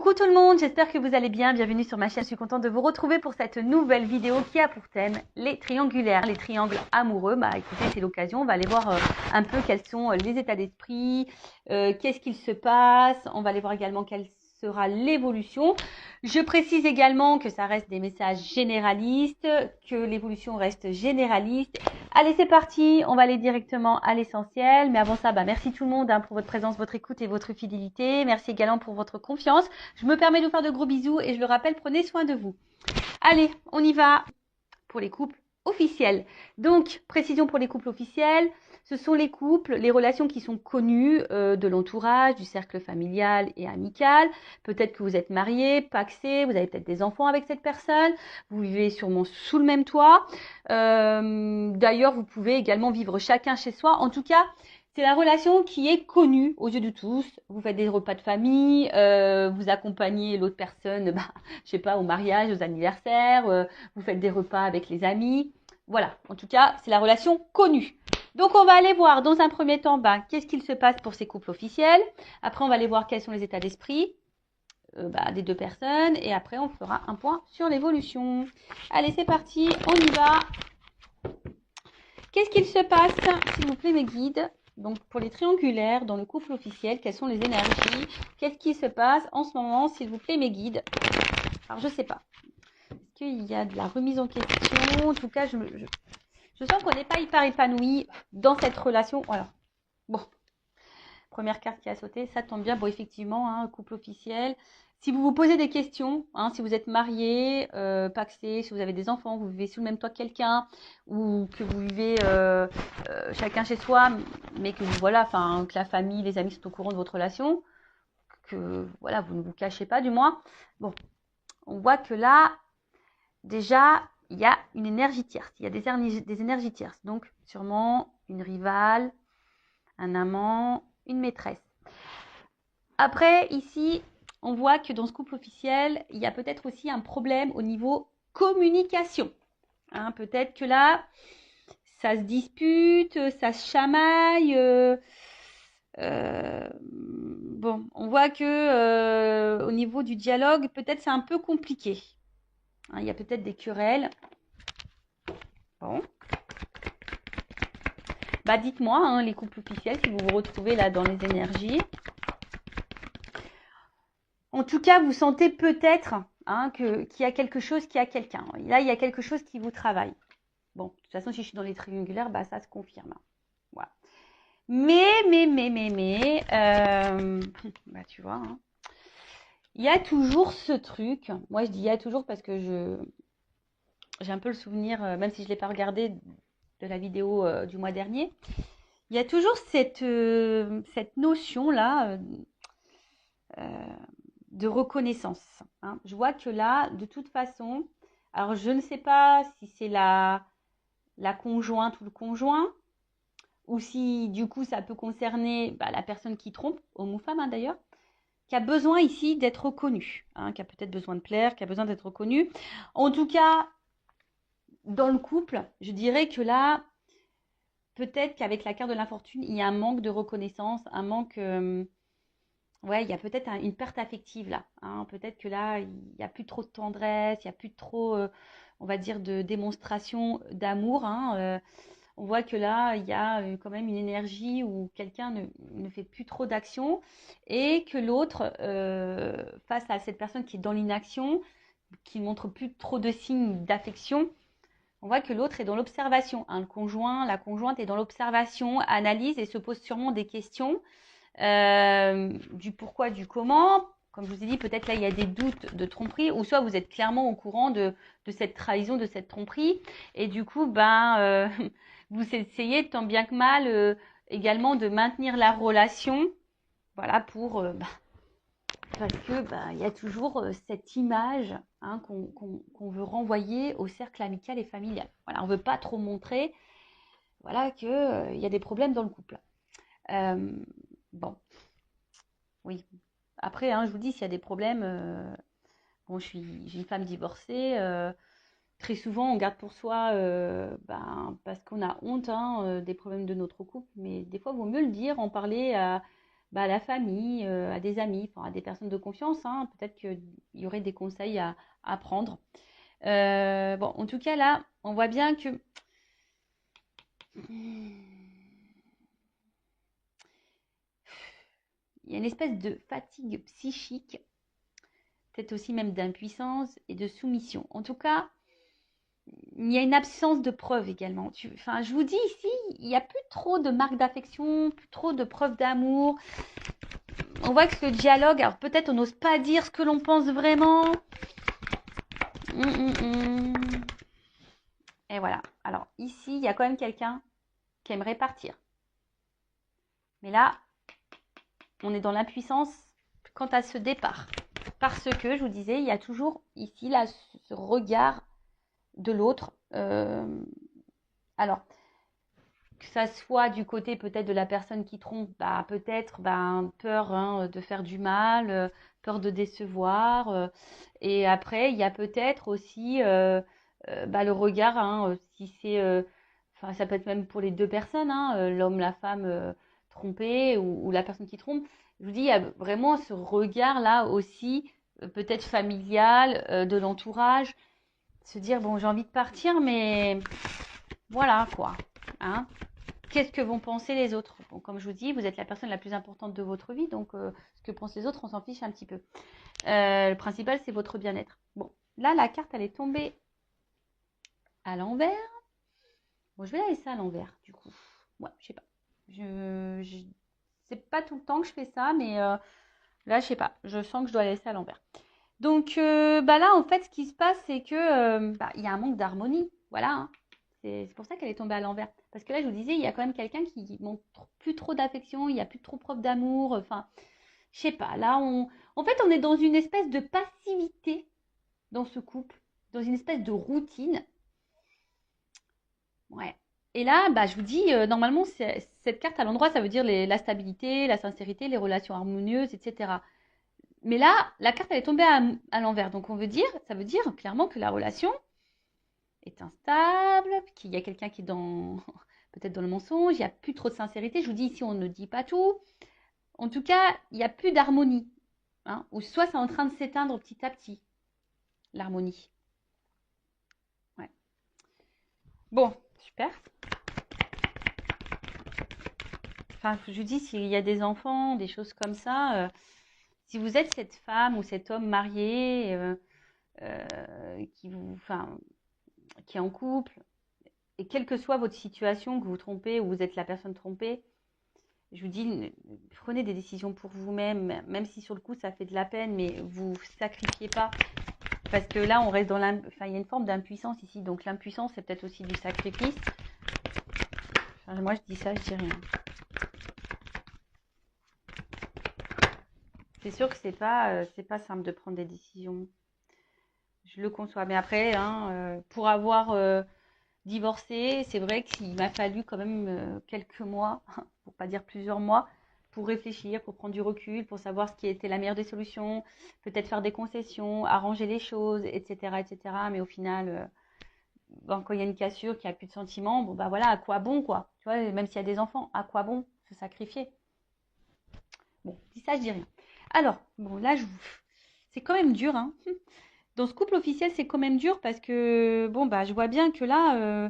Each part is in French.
Coucou tout le monde, j'espère que vous allez bien. Bienvenue sur ma chaîne. Je suis contente de vous retrouver pour cette nouvelle vidéo qui a pour thème les triangulaires, les triangles amoureux. Bah écoutez, c'est l'occasion. On va aller voir un peu quels sont les états d'esprit, qu'est-ce qu'il se passe. On va aller voir également quelle sera l'évolution. Je précise également que ça reste des messages généralistes, que l'évolution reste généraliste. Allez, c'est parti, on va aller directement à l'essentiel. Mais avant ça, merci tout le monde pour votre présence, votre écoute et votre fidélité. Merci également pour votre confiance. Je me permets de vous faire de gros bisous et je le rappelle, prenez soin de vous. Allez, on y va pour les couples officiels. Donc, précision pour les couples officiels, ce sont les couples, les relations qui sont connues de l'entourage, du cercle familial et amical. Peut-être que vous êtes mariés, pacsés, vous avez peut-être des enfants avec cette personne, vous vivez sûrement sous le même toit. D'ailleurs, vous pouvez également vivre chacun chez soi. En tout cas, c'est la relation qui est connue aux yeux de tous. Vous faites des repas de famille, vous accompagnez l'autre personne, je sais pas, au mariage, aux anniversaires, vous faites des repas avec les amis. Voilà, en tout cas, c'est la relation connue. Donc, on va aller voir dans un premier temps, qu'est-ce qu'il se passe pour ces couples officiels. Après, on va aller voir quels sont les états d'esprit des deux personnes. Et après, on fera un point sur l'évolution. Allez, c'est parti, on y va. Qu'est-ce qu'il se passe, s'il vous plaît, mes guides? Donc, pour les triangulaires, dans le couple officiel, quelles sont les énergies? Qu'est-ce qui se passe en ce moment, s'il vous plaît, mes guides? Alors, je sais pas. Est-ce qu'il y a de la remise en question? En tout cas, je sens qu'on n'est pas hyper épanoui dans cette relation. Voilà. Bon. Première carte qui a sauté, ça tombe bien. Bon, effectivement, couple officiel. Si vous vous posez des questions, si vous êtes marié, pacsé, si vous avez des enfants, vous vivez sous le même toit que quelqu'un, ou que vous vivez chacun chez soi, mais que que la famille, les amis sont au courant de votre relation, que voilà, vous ne vous cachez pas du moins. Bon, on voit que là, déjà, il y a une énergie tierce, il y a des énergies tierces. Donc, sûrement une rivale, un amant, une maîtresse. Après, ici, on voit que dans ce couple officiel, il y a peut-être aussi un problème au niveau communication. Peut-être que là, ça se dispute, ça se chamaille. Bon, on voit que au niveau du dialogue, peut-être c'est un peu compliqué. Il y a peut-être des querelles. Bon. Dites-moi, les couples officiels, si vous vous retrouvez là dans les énergies. En tout cas, vous sentez peut-être qu'il y a quelque chose qui a quelqu'un. Là, il y a quelque chose qui vous travaille. Bon, de toute façon, si je suis dans les triangulaires, ça se confirme. Voilà. Mais, tu vois, il y a toujours ce truc. Moi, je dis il y a toujours parce que j'ai un peu le souvenir, même si je ne l'ai pas regardé de la vidéo du mois dernier, il y a toujours cette notion-là de reconnaissance. Je vois que là, de toute façon, alors je ne sais pas si c'est la conjointe ou le conjoint, ou si du coup ça peut concerner la personne qui trompe, homme ou femme d'ailleurs, qui a besoin ici d'être reconnu, qui a peut-être besoin de plaire, qui a besoin d'être reconnu. En tout cas, dans le couple, je dirais que là, peut-être qu'avec la carte de l'infortune, il y a un manque de reconnaissance, un manque... il y a peut-être une perte affective là. Peut-être que là, il n'y a plus trop de tendresse, il n'y a plus trop, on va dire, de démonstration d'amour. On voit que là, il y a quand même une énergie où quelqu'un ne fait plus trop d'action et que l'autre, face à cette personne qui est dans l'inaction, qui ne montre plus trop de signes d'affection, on voit que l'autre est dans l'observation. Le conjoint, la conjointe est dans l'observation, analyse et se pose sûrement des questions. Du pourquoi, du comment. Comme je vous ai dit, peut-être là, il y a des doutes de tromperie, ou soit vous êtes clairement au courant de cette trahison, de cette tromperie, et du coup, vous essayez tant bien que mal également de maintenir la relation, voilà, pour parce que il y a toujours cette image qu'on veut renvoyer au cercle amical et familial. Voilà, on veut pas trop montrer, voilà, que il y a des problèmes dans le couple. Bon. Oui. Après, je vous dis, s'il y a des problèmes, bon, j'ai une femme divorcée. Très souvent, on garde pour soi parce qu'on a honte des problèmes de notre couple. Mais des fois, il vaut mieux le dire, en parler bah, à la famille, à des amis, enfin, à des personnes de confiance, hein. Peut-être qu'il y aurait des conseils à prendre. Bon, en tout cas, là, on voit bien que il y a une espèce de fatigue psychique, peut-être aussi même d'impuissance et de soumission. En tout cas, il y a une absence de preuves également. Enfin, je vous dis ici, il n'y a plus trop de marques d'affection, plus trop de preuves d'amour. On voit que le dialogue, alors peut-être on n'ose pas dire ce que l'on pense vraiment. Et voilà. Alors ici, il y a quand même quelqu'un qui aimerait partir. Mais là, on est dans l'impuissance quant à ce départ. Parce que, je vous disais, il y a toujours ici là, ce regard de l'autre. Alors, que ça soit du côté peut-être de la personne qui trompe, bah, peut-être peur de faire du mal, peur de décevoir. Et après, il y a peut-être aussi le regard, si c'est, enfin, ça peut être même pour les deux personnes, l'homme, la femme trompée ou la personne qui trompe. Je vous dis, il y a vraiment ce regard-là aussi, peut-être familial, de l'entourage, se dire, bon, j'ai envie de partir, mais voilà quoi. Hein. Qu'est-ce que vont penser les autres? Bon, comme je vous dis, vous êtes la personne la plus importante de votre vie, donc ce que pensent les autres, on s'en fiche un petit peu. Le principal, c'est votre bien-être. Bon, là, la carte, elle est tombée à l'envers. Bon, je vais la laisser à l'envers, du coup. Ouais, je sais pas. C'est pas tout le temps que je fais ça, mais là, je sais pas. Je sens que je dois la laisser à l'envers. Donc, là, en fait, ce qui se passe, c'est que il y a un manque d'harmonie. Voilà. Hein. C'est pour ça qu'elle est tombée à l'envers. Parce que là, je vous disais, il y a quand même quelqu'un qui montre plus trop d'affection, il n'y a plus trop preuve d'amour. Enfin, je sais pas. Là, en fait, on est dans une espèce de passivité dans ce couple, dans une espèce de routine. Ouais. Et là, je vous dis, normalement, cette carte à l'endroit, ça veut dire la stabilité, la sincérité, les relations harmonieuses, etc. Mais là, la carte, elle est tombée à l'envers. Donc, ça veut dire clairement que la relation est instable, qu'il y a quelqu'un qui est peut-être dans le mensonge, il n'y a plus trop de sincérité. Je vous dis ici, on ne dit pas tout. En tout cas, il n'y a plus d'harmonie. Hein, ou soit c'est en train de s'éteindre petit à petit, l'harmonie. Ouais. Bon, super. Enfin, je vous dis, s'il y a des enfants, des choses comme ça, si vous êtes cette femme ou cet homme marié qui est en couple, et quelle que soit votre situation, que vous trompez ou vous êtes la personne trompée, je vous dis, prenez des décisions pour vous-même, même si sur le coup ça fait de la peine, mais vous sacrifiez pas. Parce que là, on reste il y a une forme d'impuissance ici. Donc l'impuissance, c'est peut-être aussi du sacrifice. Enfin, moi, je dis ça, je dis rien. C'est sûr que c'est pas simple de prendre des décisions. Je le conçois. Mais après, pour avoir divorcé, c'est vrai qu'il m'a fallu quand même quelques mois, pour pas dire plusieurs mois, pour réfléchir, pour prendre du recul, pour savoir ce qui était la meilleure des solutions, peut-être faire des concessions, arranger les choses, etc., etc. Mais au final, quand il y a une cassure, qu'il n'y a plus de sentiments, bon voilà, à quoi bon quoi? Tu vois, même s'il y a des enfants, à quoi bon se sacrifier? Bon, dis ça, je dis rien. Alors, bon là, c'est quand même dur, hein. Dans ce couple officiel, c'est quand même dur parce que je vois bien que là,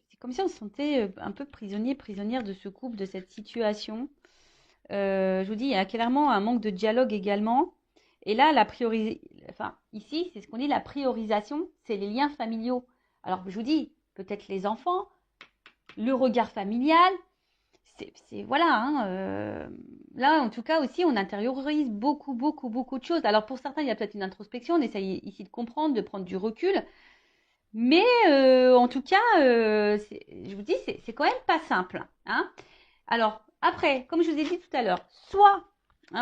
c'est comme si on se sentait un peu prisonnier, prisonnière de ce couple, de cette situation. Je vous dis, il y a clairement un manque de dialogue également. Et là, ici, c'est ce qu'on dit, la priorisation, c'est les liens familiaux. Alors, je vous dis, peut-être les enfants, le regard familial, voilà. Là, en tout cas aussi, on intériorise beaucoup, beaucoup, beaucoup de choses. Alors, pour certains, il y a peut-être une introspection, on essaye ici de comprendre, de prendre du recul. Mais en tout cas, je vous dis, c'est quand même pas simple. Hein. Alors, après, comme je vous ai dit tout à l'heure, soit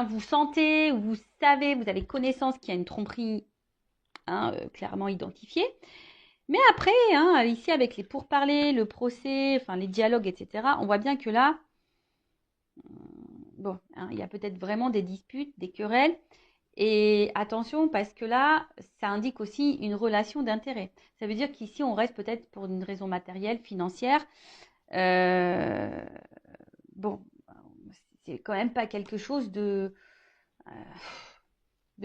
vous sentez, vous savez, vous avez connaissance qu'il y a une tromperie clairement identifiée. Mais après, ici, avec les pourparlers, le procès, enfin les dialogues, etc., on voit bien que là, il y a peut-être vraiment des disputes, des querelles. Et attention, parce que là, ça indique aussi une relation d'intérêt. Ça veut dire qu'ici, on reste peut-être pour une raison matérielle, financière. bon, c'est quand même pas quelque chose de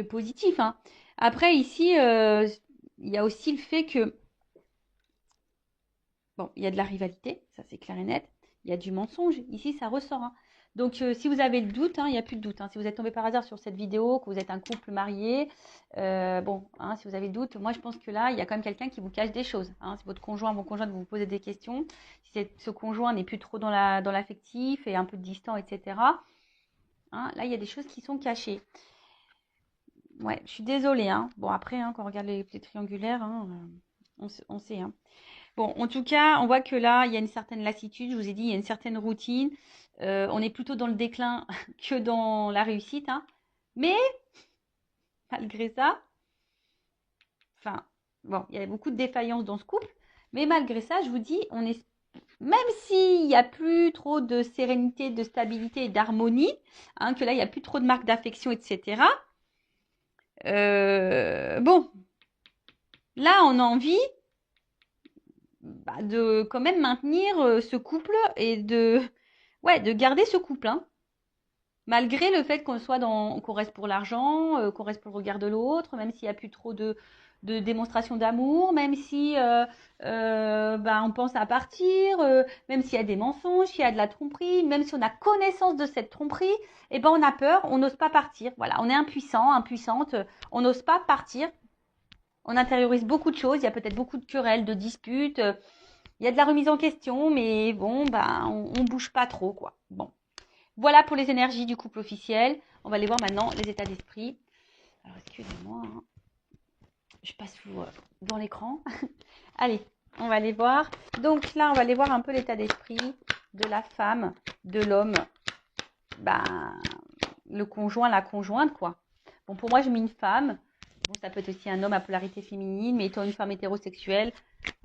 positif, hein. Après, ici, il y a aussi le fait que, bon, il y a de la rivalité, ça c'est clair et net. Il y a du mensonge. Ici, ça ressort, hein. Donc, si vous avez le doute, hein, il n'y a plus de doute, hein. Si vous êtes tombé par hasard sur cette vidéo, que vous êtes un couple marié, bon, hein, si vous avez le doute, moi je pense que là, il y a quand même quelqu'un qui vous cache des choses, hein. Si votre conjoint, mon conjoint, vous posez des questions, si ce conjoint n'est plus trop dans l'affectif et un peu distant, etc., hein, là, il y a des choses qui sont cachées. Ouais, je suis désolée, hein. Bon, après, hein, quand on regarde les triangulaires, hein, on sait, hein. Bon, en tout cas, on voit que là, il y a une certaine lassitude. Je vous ai dit, il y a une certaine routine. On est plutôt dans le déclin que dans la réussite, hein. Mais, malgré ça, enfin, bon, il y a beaucoup de défaillances dans ce couple. Mais malgré ça, je vous dis, même s'il n'y a plus trop de sérénité, de stabilité et d'harmonie, hein, que là, il n'y a plus trop de marques d'affection, etc. Bon, là, on a envie de quand même maintenir ce couple et de garder ce couple, hein. Malgré le fait qu'on reste pour l'argent, qu'on reste pour le regard de l'autre, même s'il n'y a plus trop de démonstration d'amour, même si on pense à partir, même s'il y a des mensonges, s'il y a de la tromperie, même si on a connaissance de cette tromperie, et ben on a peur, on n'ose pas partir. Voilà, on est impuissant, impuissante, on n'ose pas partir. On intériorise beaucoup de choses, il y a peut-être beaucoup de querelles, de disputes, il y a de la remise en question, mais bon, on bouge pas trop, quoi. Bon. Voilà pour les énergies du couple officiel. On va aller voir maintenant les états d'esprit. Alors, excusez-moi, hein. Je passe dans l'écran. Allez, on va aller voir. Donc là, on va aller voir un peu l'état d'esprit de la femme, de l'homme, le conjoint, la conjointe, quoi. Bon, pour moi, je mets une femme. Bon, ça peut être aussi un homme à polarité féminine, mais étant une femme hétérosexuelle,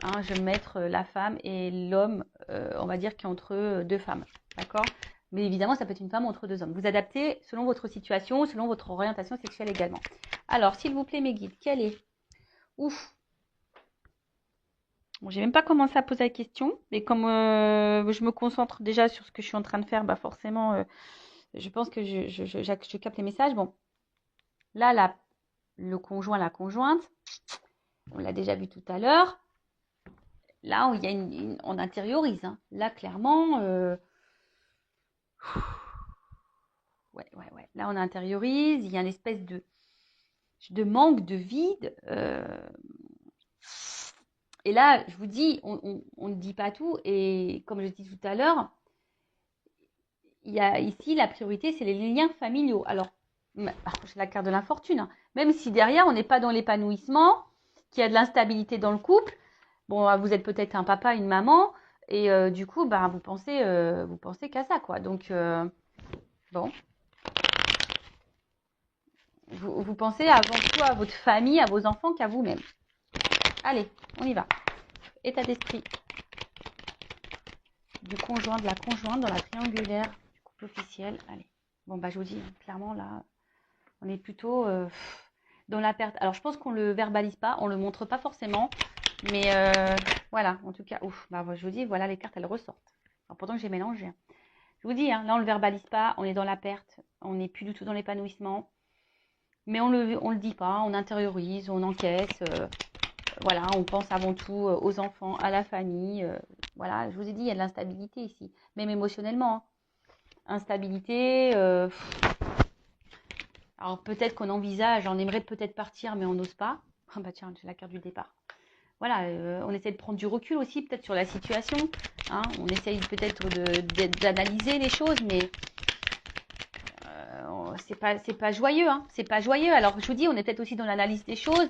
hein, je vais mettre la femme et l'homme, on va dire, qui est entre deux femmes. D'accord? Mais évidemment, ça peut être une femme entre deux hommes. Vous adaptez selon votre situation, selon votre orientation sexuelle également. Alors, s'il vous plaît, mes guides, quelle est? Ouf. Bon, j'ai même pas commencé à poser la question, mais comme je me concentre déjà sur ce que je suis en train de faire, forcément, je pense que je capte les messages. Bon, là, le conjoint, la conjointe, on l'a déjà vu tout à l'heure. Là, il y a on intériorise, hein. Là, clairement, ouais. Là, on intériorise. Il y a une espèce de manque, de vide. Et là, je vous dis, on ne dit pas tout. Et comme je dis tout à l'heure, il y a ici la priorité, c'est les liens familiaux. Alors, c'est la carte de l'infortune, hein. Même si derrière, on n'est pas dans l'épanouissement, qu'il y a de l'instabilité dans le couple. Bon, vous êtes peut-être un papa, une maman, et du coup, vous pensez qu'à ça, quoi. Donc, bon. Vous pensez avant tout à votre famille, à vos enfants qu'à vous-même. Allez, on y va. État d'esprit du conjoint, de la conjointe dans la triangulaire du couple officiel. Allez. Bon, je vous dis, clairement, là, on est plutôt dans la perte. Alors, je pense qu'on ne le verbalise pas, on ne le montre pas forcément. Mais voilà, en tout cas, je vous dis, voilà, les cartes, elles ressortent. Alors, pourtant que j'ai mélangé, hein. Je vous dis, hein, là, on ne le verbalise pas, on est dans la perte, on n'est plus du tout dans l'épanouissement. Mais on le dit pas, on intériorise, on encaisse. Voilà, on pense avant tout aux enfants, à la famille. Voilà, je vous ai dit, il y a de l'instabilité ici, même émotionnellement, hein. Instabilité. Alors peut-être qu'on envisage, on aimerait peut-être partir, mais on n'ose pas. Tiens, j'ai la carte du départ. Voilà, on essaie de prendre du recul aussi, peut-être sur la situation, hein. On essaye peut-être d'analyser les choses, mais c'est pas joyeux, hein. C'est pas joyeux. Alors je vous dis, on est peut-être aussi dans l'analyse des choses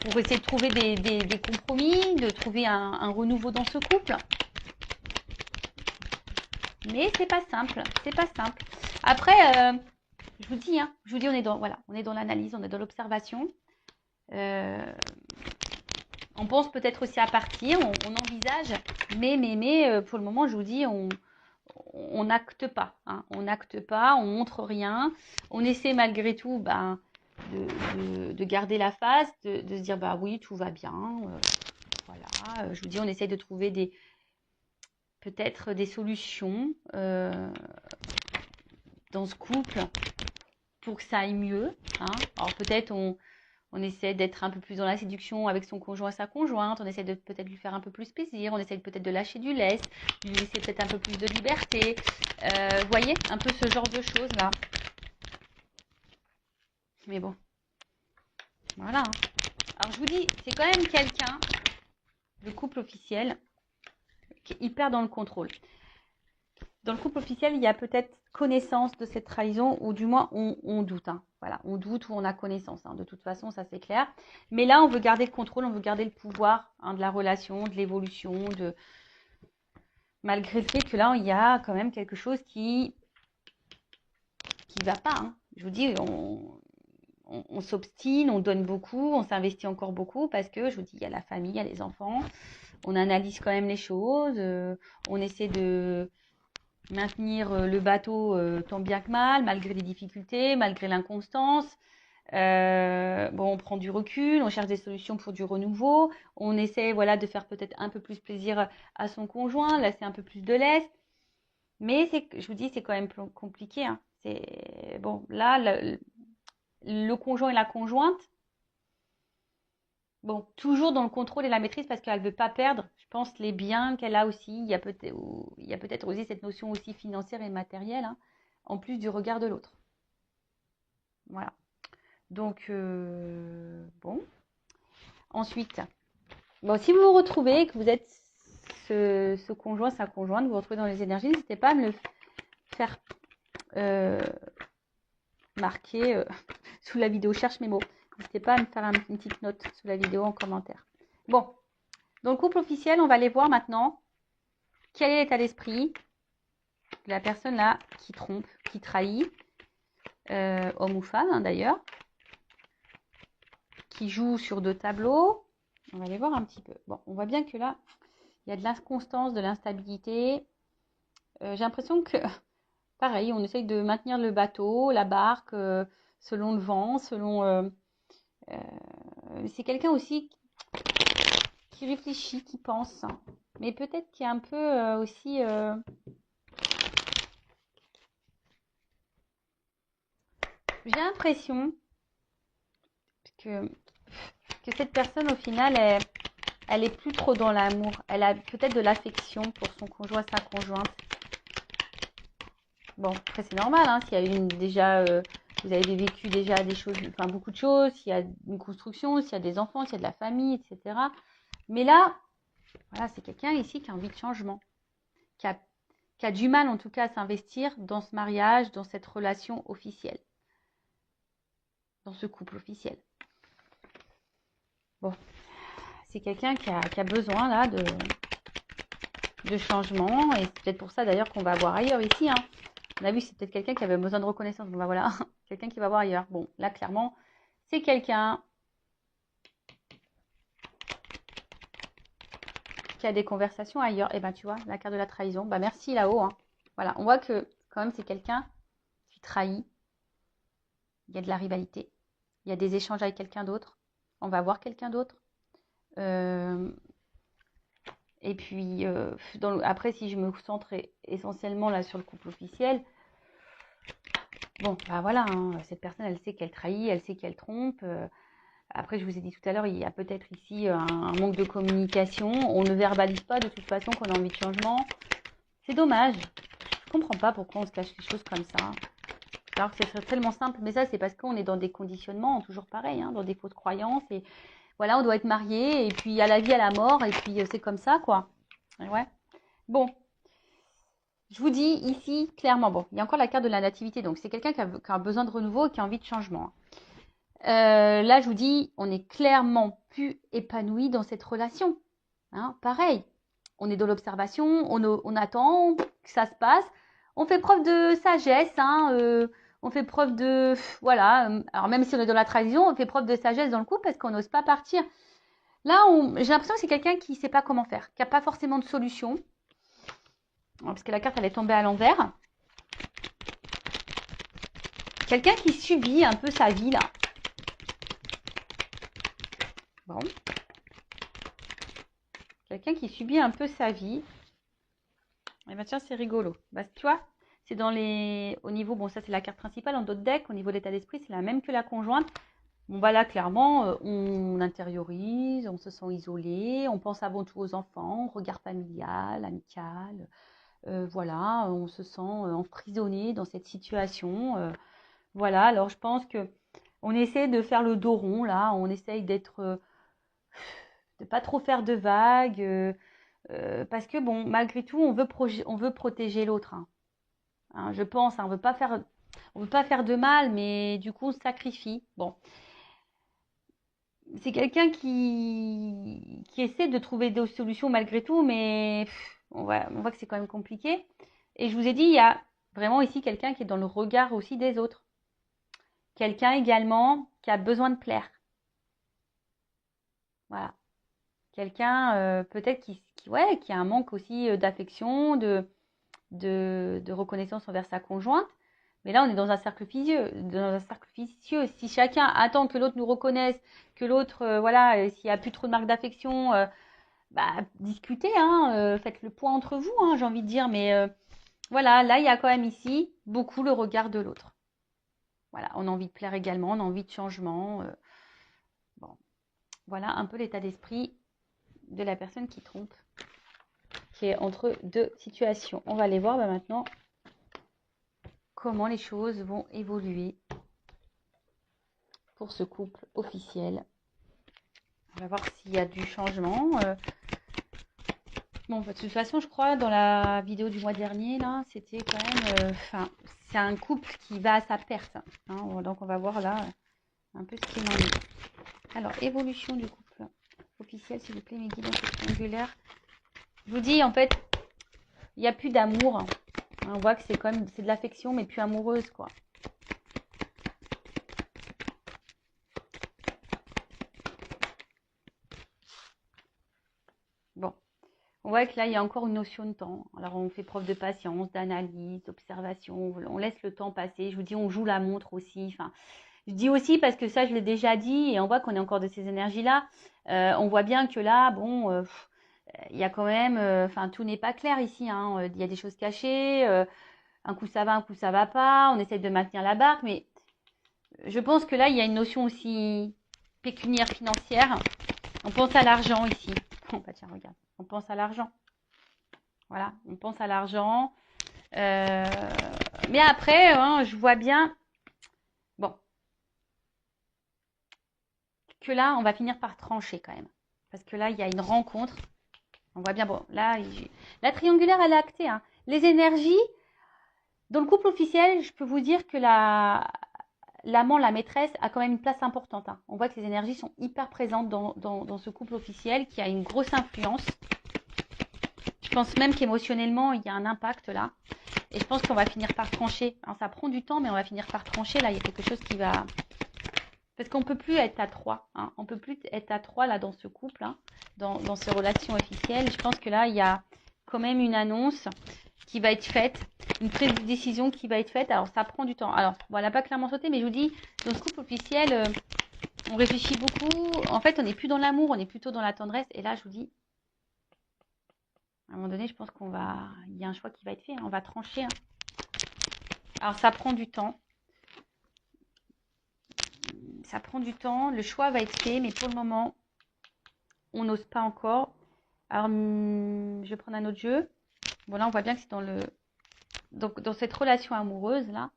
pour essayer de trouver des compromis, de trouver un renouveau dans ce couple. Mais c'est pas simple, c'est pas simple. Après, je vous dis, on est dans l'analyse, on est dans l'observation. On pense peut-être aussi à partir, on envisage, mais pour le moment, je vous dis, on n'acte pas, hein. On n'acte pas, on montre rien. On essaie malgré tout de garder la face, de se dire oui, tout va bien. Voilà, je vous dis, on essaie de trouver peut-être des solutions dans ce couple pour que ça aille mieux. Hein. Alors peut-être on essaie d'être un peu plus dans la séduction avec son conjoint et sa conjointe, on essaie de peut-être lui faire un peu plus plaisir, on essaie peut-être de lâcher du lest, lui laisser peut-être un peu plus de liberté. Vous voyez, un peu ce genre de choses là. Mais bon, voilà. Hein. Alors je vous dis, c'est quand même quelqu'un, le couple officiel, qui est hyper dans le contrôle. Dans le couple officiel, il y a peut-être connaissance de cette trahison, ou du moins on doute. Hein. Voilà, on doute ou on a connaissance. Hein. De toute façon, ça c'est clair. Mais là, on veut garder le contrôle, on veut garder le pouvoir hein, de la relation, de l'évolution, malgré le fait que là, il y a quand même quelque chose qui va pas. Hein. Je vous dis, on s'obstine, on donne beaucoup, on s'investit encore beaucoup parce que, je vous dis, il y a la famille, il y a les enfants. On analyse quand même les choses. On essaie de maintenir le bateau tant bien que mal, malgré les difficultés, malgré l'inconstance. Bon, on prend du recul, on cherche des solutions pour du renouveau. On essaie voilà, de faire peut-être un peu plus plaisir à son conjoint, laisser un peu plus de lest. Mais je vous dis, c'est quand même compliqué. Hein. Bon, là, le conjoint et la conjointe, bon, toujours dans le contrôle et la maîtrise parce qu'elle ne veut pas perdre, je pense, les biens qu'elle a aussi. Il y a peut-être aussi cette notion aussi financière et matérielle, hein, en plus du regard de l'autre. Voilà. Donc, bon. Ensuite, bon, si vous vous retrouvez, que vous êtes ce conjoint, sa conjointe, vous vous retrouvez dans les énergies, n'hésitez pas à me le faire marquer sous la vidéo. Cherche mes mots. N'hésitez pas à me faire une petite note sous la vidéo en commentaire. Bon, dans le couple officiel, on va aller voir maintenant quel est l'état d'esprit de la personne là qui trompe, qui trahit, homme ou femme hein, d'ailleurs, qui joue sur 2 tableaux. On va aller voir un petit peu. Bon, on voit bien que là, il y a de l'inconstance, de l'instabilité. J'ai l'impression que, pareil, on essaye de maintenir le bateau, la barque, selon le vent, selon... c'est quelqu'un aussi qui réfléchit, qui pense. Mais peut-être qui est un peu aussi... J'ai l'impression que cette personne, au final, elle est plus trop dans l'amour. Elle a peut-être de l'affection pour son conjoint, sa conjointe. Bon, après c'est normal, hein, s'il y a déjà, vous avez vécu déjà des choses, enfin beaucoup de choses, s'il y a une construction, s'il y a des enfants, s'il y a de la famille, etc. Mais là, voilà, c'est quelqu'un ici qui a envie de changement, qui a du mal en tout cas à s'investir dans ce mariage, dans cette relation officielle, dans ce couple officiel. Bon, c'est quelqu'un qui a besoin là de changement, et c'est peut-être pour ça d'ailleurs qu'on va voir ailleurs ici. Hein. On a vu, c'est peut-être quelqu'un qui avait besoin de reconnaissance. Bon, bah voilà, quelqu'un qui va voir ailleurs. Bon, là, clairement, c'est quelqu'un qui a des conversations ailleurs. Et ben, tu vois, la carte de la trahison. Bah, merci là-haut. Hein. Voilà, on voit que quand même, c'est quelqu'un qui trahit. Il y a de la rivalité. Il y a des échanges avec quelqu'un d'autre. On va voir quelqu'un d'autre. Et puis, après, si je me centre essentiellement là sur le couple officiel, bon, bah voilà, hein, cette personne, elle sait qu'elle trahit, elle sait qu'elle trompe. Après, je vous ai dit tout à l'heure, il y a peut-être ici un manque de communication. On ne verbalise pas de toute façon qu'on a envie de changement. C'est dommage. Je ne comprends pas pourquoi on se cache les choses comme ça. Alors que ce serait tellement simple. Mais ça, c'est parce qu'on est dans des conditionnements, toujours pareil, hein, dans des fausses croyances. Et voilà, on doit être marié, et puis à la vie, à la mort, et puis c'est comme ça, quoi. Ouais. Bon. Je vous dis ici, clairement, bon, il y a encore la carte de la nativité. Donc, c'est quelqu'un qui a besoin de renouveau et qui a envie de changement. Là, je vous dis, on est clairement plus épanoui dans cette relation. Hein, pareil, on est dans l'observation, on attend que ça se passe. On fait preuve de sagesse, hein, on fait preuve de... Voilà, alors même si on est dans la trahison, on fait preuve de sagesse dans le couple parce qu'on n'ose pas partir. Là, j'ai l'impression que c'est quelqu'un qui ne sait pas comment faire, qui n'a pas forcément de solution. Parce que la carte, elle est tombée à l'envers. Quelqu'un qui subit un peu sa vie, là. Bon. Quelqu'un qui subit un peu sa vie. bah tiens, c'est rigolo. Bah, tu vois, c'est dans les... Au niveau, bon, ça c'est la carte principale, en d'autres decks, au niveau de l'état d'esprit, c'est la même que la conjointe. Bon, bah là, clairement, on intériorise, on se sent isolé, on pense avant tout aux enfants, regard familial, amical. Voilà, on se sent emprisonné dans cette situation. Voilà, alors je pense que on essaie de faire le dos rond, là, on essaye d'être... de pas trop faire de vagues, parce que, bon, malgré tout, on veut protéger l'autre. Hein, je pense, hein, on veut pas faire de mal, mais du coup, on se sacrifie. Bon, c'est quelqu'un qui essaie de trouver des solutions malgré tout, mais on voit que c'est quand même compliqué. Et je vous ai dit, il y a vraiment ici quelqu'un qui est dans le regard aussi des autres. Quelqu'un également qui a besoin de plaire. Voilà. Quelqu'un peut-être ouais, qui a un manque aussi d'affection, de reconnaissance envers sa conjointe. Mais là, on est dans un cercle vicieux. Dans un cercle vicieux. Si chacun attend que l'autre nous reconnaisse, que l'autre, voilà, s'il n'y a plus trop de marques d'affection, bah, discutez, hein, faites le point entre vous, hein, j'ai envie de dire. Mais voilà, là, il y a quand même ici beaucoup le regard de l'autre. Voilà, on a envie de plaire également, on a envie de changement. Bon, voilà un peu l'état d'esprit de la personne qui trompe, qui est entre deux situations. On va aller voir maintenant comment les choses vont évoluer pour ce couple officiel. On va voir s'il y a du changement. Bon, de toute façon, je crois, dans la vidéo du mois dernier, là, c'était quand même... c'est un couple qui va à sa perte. Hein, donc, on va voir là un peu ce qu'il en est. Alors, évolution du couple officiel, s'il vous plaît, mes guides en triangulaire. Je vous dis, en fait, il n'y a plus d'amour. Hein. On voit que c'est quand même de l'affection, mais plus amoureuse, quoi. Bon, on voit que là, il y a encore une notion de temps. Alors, on fait preuve de patience, d'analyse, d'observation. On laisse le temps passer. Je vous dis, on joue la montre aussi. Enfin, je dis aussi parce que ça, je l'ai déjà dit, et on voit qu'on est encore de ces énergies-là. On voit bien que là, bon, il y a quand même... Enfin, tout n'est pas clair ici. Hein. Il y a des choses cachées. Un coup, ça va, un coup, ça va pas. On essaie de maintenir la barque, mais je pense que là, il y a une notion aussi pécuniaire, financière. On pense à l'argent ici. Oh, bah tiens, regarde. On pense à l'argent. Voilà, on pense à l'argent. Mais après, hein, je vois bien... Bon, que là, on va finir par trancher quand même. Parce que là, il y a une rencontre. On voit bien, bon, là, la triangulaire, elle est actée. Hein. Les énergies, dans le couple officiel, je peux vous dire que l'amant, la maîtresse, a quand même une place importante. Hein. On voit que les énergies sont hyper présentes dans ce couple officiel qui a une grosse influence. Je pense même qu'émotionnellement, il y a un impact là. Et je pense qu'on va finir par trancher. Hein, ça prend du temps, mais on va finir par trancher. Là, il y a quelque chose qui va... Parce qu'on ne peut plus être à trois. Hein. On ne peut plus être à trois là dans ce couple, hein, dans ces relations officielles. Je pense que là, il y a quand même une annonce qui va être faite, une prise de décision qui va être faite. Alors, ça prend du temps. Alors, voilà, pas clairement sauté, mais je vous dis, dans ce couple officiel, on réfléchit beaucoup. En fait, on n'est plus dans l'amour, on est plutôt dans la tendresse. Et là, je vous dis, à un moment donné, je pense qu'on va... Il y a un choix qui va être fait. Hein. On va trancher. Hein. Alors, ça prend du temps. Ça prend du temps. Le choix va être fait, mais pour le moment, on n'ose pas encore. Alors, je vais prendre un autre jeu. Bon, là, on voit bien que c'est donc, dans cette relation amoureuse, là.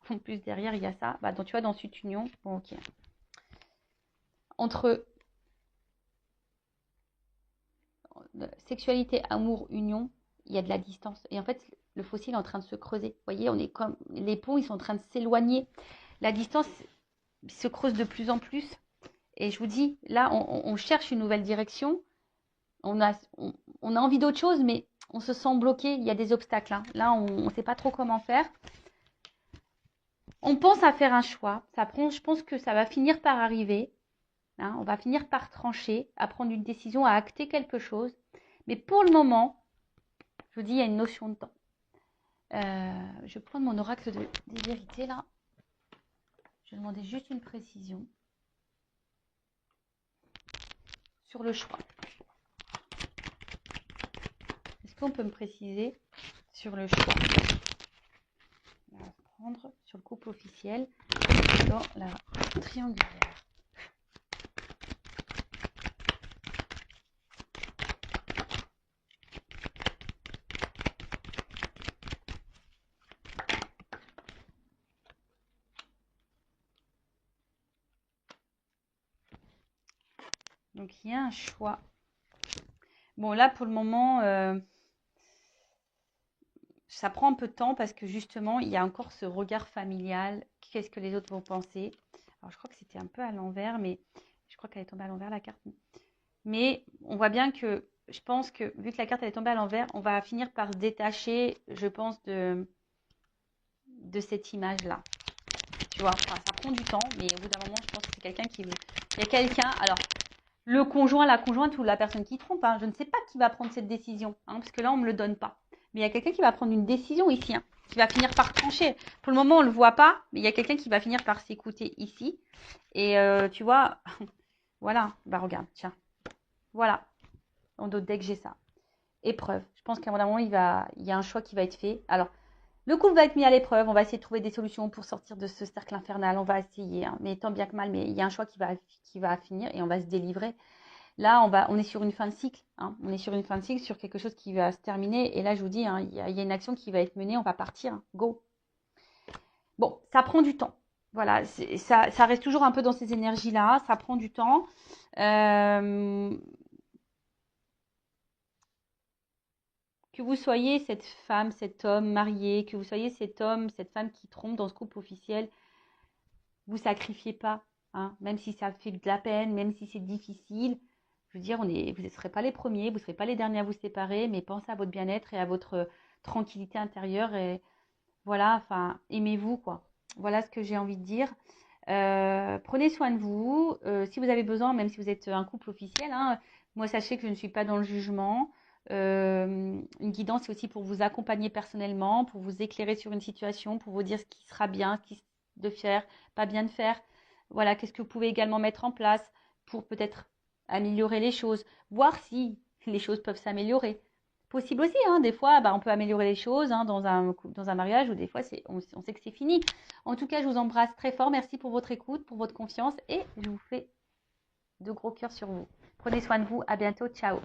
En plus, derrière, il y a ça. Bah, donc, tu vois, dans cette union. Bon, ok. Entre sexualité, amour, union, il y a de la distance. Et en fait, le fossile est en train de se creuser. Vous voyez, on est comme les ponts, ils sont en train de s'éloigner. La distance se creuse de plus en plus. Et je vous dis, là, on cherche une nouvelle direction. On a envie d'autre chose, mais on se sent bloqué. Il y a des obstacles. Hein. Là, on ne sait pas trop comment faire. On pense à faire un choix. Je pense que ça va finir par arriver. Hein. On va finir par trancher, à prendre une décision, à acter quelque chose. Mais pour le moment, je vous dis, il y a une notion de temps. Je vais prendre mon oracle des vérités là. Je vais demander juste une précision sur le choix. Est-ce qu'on peut me préciser sur le choix. On va prendre sur le couple officiel dans la triangulaire. Donc, il y a un choix. Bon, là, pour le moment, ça prend un peu de temps parce que justement, il y a encore ce regard familial. Qu'est-ce que les autres vont penser? Alors, je crois que c'était un peu à l'envers, mais je crois qu'elle est tombée à l'envers, la carte. Mais on voit bien que, je pense que, vu que la carte elle est tombée à l'envers, on va finir par se détacher, je pense, de cette image-là. Tu vois, enfin, ça prend du temps, mais au bout d'un moment, je pense que c'est quelqu'un qui... Il y a quelqu'un, alors, le conjoint, la conjointe ou la personne qui trompe, hein, je ne sais pas qui va prendre cette décision, hein, parce que là, on ne me le donne pas. Mais il y a quelqu'un qui va prendre une décision ici, hein, qui va finir par trancher. Pour le moment, on ne le voit pas, mais il y a quelqu'un qui va finir par s'écouter ici. Et tu vois, voilà, bah regarde, tiens, voilà, dans d'autres decks, j'ai ça. Épreuve. Je pense qu'à un moment, il y a un choix qui va être fait. Alors, le couple va être mis à l'épreuve. On va essayer de trouver des solutions pour sortir de ce cercle infernal. On va essayer, hein, mais tant bien que mal. Mais il y a un choix qui va finir et on va se délivrer. Là, on est sur une fin de cycle. Hein. On est sur une fin de cycle, sur quelque chose qui va se terminer. Et là, je vous dis, hein, il y a une action qui va être menée. On va partir. Hein. Go. Bon, ça prend du temps. Voilà, ça reste toujours un peu dans ces énergies-là. Ça prend du temps. Que vous soyez cette femme, cet homme marié, que vous soyez cet homme, cette femme qui trompe dans ce couple officiel, vous sacrifiez pas, hein, même si ça fait de la peine, même si c'est difficile. Je veux dire, vous ne serez pas les premiers, vous ne serez pas les derniers à vous séparer, mais pensez à votre bien-être et à votre tranquillité intérieure. Et voilà, enfin, aimez-vous, quoi. Voilà ce que j'ai envie de dire. Prenez soin de vous. Si vous avez besoin, même si vous êtes un couple officiel, hein, moi, sachez que je ne suis pas dans le jugement. Une guidance, c'est aussi pour vous accompagner personnellement, pour vous éclairer sur une situation, pour vous dire ce qui sera bien, ce qui de faire, pas bien de faire. Voilà, qu'est-ce que vous pouvez également mettre en place pour peut-être améliorer les choses, voir si les choses peuvent s'améliorer. Possible aussi, hein, des fois, bah, on peut améliorer les choses hein, dans un mariage ou des fois, on sait que c'est fini. En tout cas, je vous embrasse très fort. Merci pour votre écoute, pour votre confiance et je vous fais de gros cœurs sur vous. Prenez soin de vous. À bientôt. Ciao.